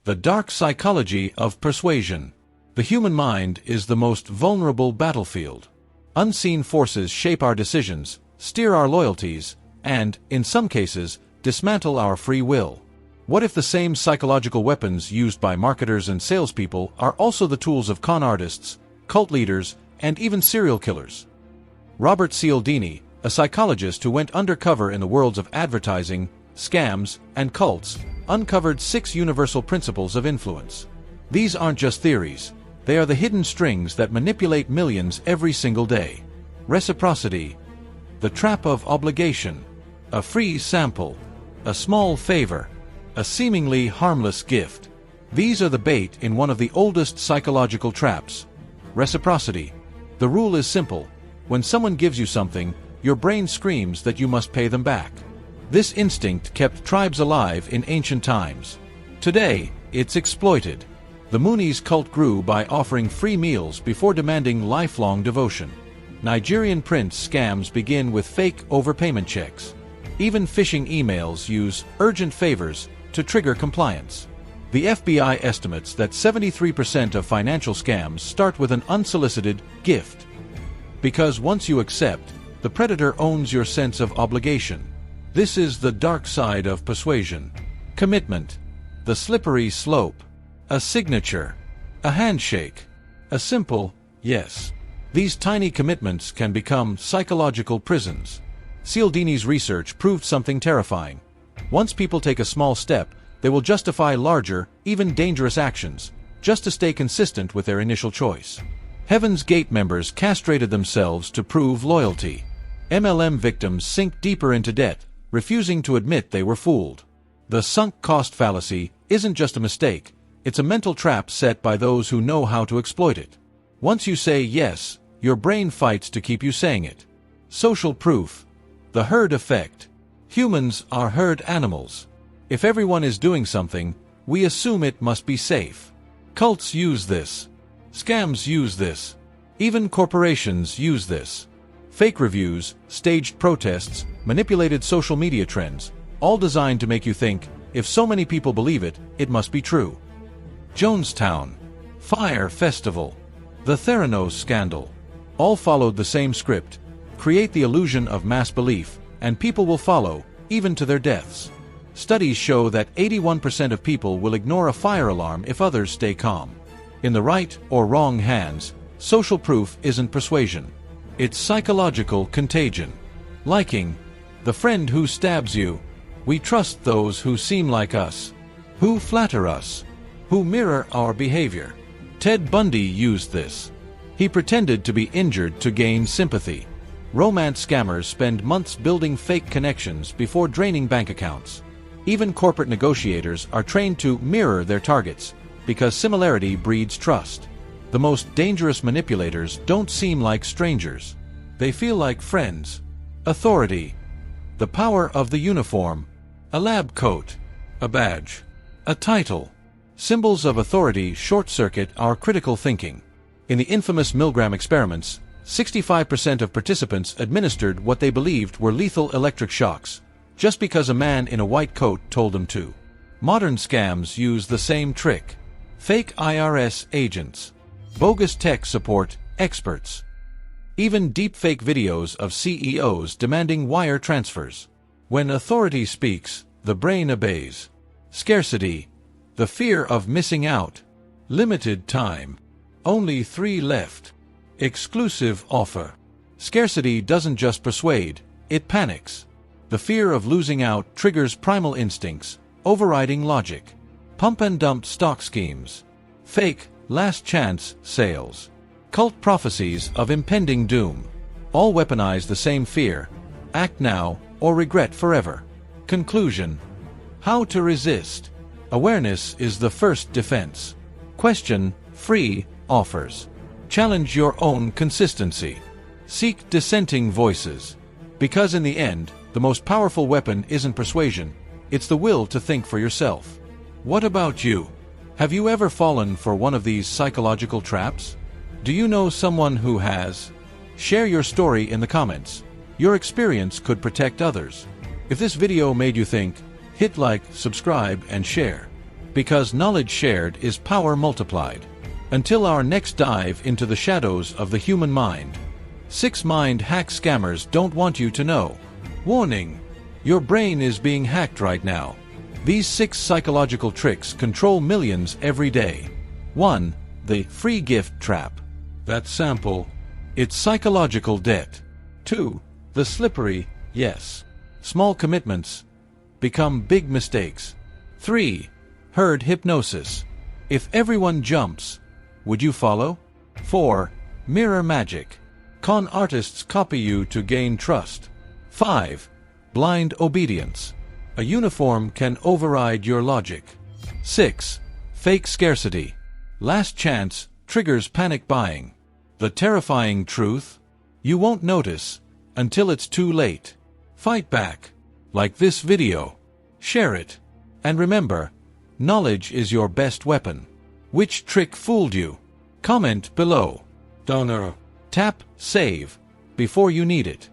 The dark psychology of persuasion. The human mind is the most vulnerable battlefield. Unseen forces shape our decisions, steer our loyalties, and, in some cases, dismantle our free will. What if the same psychological weapons used by marketers and salespeople are also the tools of con artists, cult leaders, and even serial killers? Robert Cialdini, a psychologist who went undercover in the worlds of advertising, scams, and cults, uncovered 6 universal principles of influence. These aren't just theories, they are the hidden strings that manipulate millions every single day. Reciprocity. The trap of obligation. A free sample. A small favor. A seemingly harmless gift. These are the bait in one of the oldest psychological traps. Reciprocity. The rule is simple. When someone gives you something, your brain screams that you must pay them back. This instinct kept tribes alive in ancient times. Today, it's exploited. The Moonies cult grew by offering free meals before demanding lifelong devotion. Nigerian prince scams begin with fake overpayment checks. Even phishing emails use urgent favors to trigger compliance. The FBI estimates that 73% of financial scams start with an unsolicited gift. Because once you accept, the predator owns your sense of obligation. This is the dark side of persuasion. Commitment. The slippery slope. A signature. A handshake. A simple yes. These tiny commitments can become psychological prisons. Cialdini's research proved something terrifying. Once people take a small step, they will justify larger, even dangerous actions, just to stay consistent with their initial choice. Heaven's Gate members castrated themselves to prove loyalty. MLM victims sink deeper into debt, refusing to admit they were fooled. The sunk cost fallacy isn't just a mistake, it's a mental trap set by those who know how to exploit it. Once you say yes, your brain fights to keep you saying it. Social proof. The herd effect. Humans are herd animals. If everyone is doing something, we assume it must be safe. Cults use this. Scams use this. Even corporations use this. Fake reviews, staged protests, manipulated social media trends, all designed to make you think, if so many people believe it, it must be true. Jonestown. Fire Festival. The Theranos scandal. All followed the same script. Create the illusion of mass belief, and people will follow, even to their deaths. Studies show that 81% of people will ignore a fire alarm if others stay calm. In the right or wrong hands, social proof isn't persuasion. It's psychological contagion. Liking. The friend who stabs you. We trust those who seem like us. Who flatter us. Who mirror our behavior. Ted Bundy used this. He pretended to be injured to gain sympathy. Romance scammers spend months building fake connections before draining bank accounts. Even corporate negotiators are trained to mirror their targets, because similarity breeds trust. The most dangerous manipulators don't seem like strangers. They feel like friends. Authority. The power of the uniform. A lab coat. A badge. A title. Symbols of authority short-circuit our critical thinking. In the infamous Milgram experiments, 65% of participants administered what they believed were lethal electric shocks, just because a man in a white coat told them to. Modern scams use the same trick. Fake IRS agents. Bogus tech support experts. Even deepfake videos of CEOs demanding wire transfers. When authority speaks, the brain obeys. Scarcity. The fear of missing out. Limited time. Only 3 left. Exclusive offer. Scarcity doesn't just persuade, it panics. The fear of losing out triggers primal instincts, overriding logic. Pump and dump stock schemes. Fake, last chance sales. Cult prophecies of impending doom. All weaponize the same fear. Act now, or regret forever. Conclusion. How to resist. Awareness is the first defense. Question, free offers. Challenge your own consistency. Seek dissenting voices. Because in the end, the most powerful weapon isn't persuasion, it's the will to think for yourself. What about you? Have you ever fallen for one of these psychological traps? Do you know someone who has? Share your story in the comments. Your experience could protect others. If this video made you think, hit like, subscribe, and share. because knowledge shared is power multiplied. Until our next dive into the shadows of the human mind. 6 mind hack scammers don't want you to know. Warning! Your brain is being hacked right now. These 6 psychological tricks control millions every day. 1. The free gift trap. That sample. It's psychological debt. 2. The slippery yes. Small commitments become big mistakes. 3. Herd hypnosis. If everyone jumps, would you follow? 4. Mirror magic. Con artists copy you to gain trust. 5. Blind obedience. A uniform can override your logic. 6. Fake scarcity. Last chance triggers panic buying. The terrifying truth? You won't notice until it's too late. Fight back. Like this video. Share it. And remember, knowledge is your best weapon. Which trick fooled you? Comment below. Donor. Tap Save before you need it.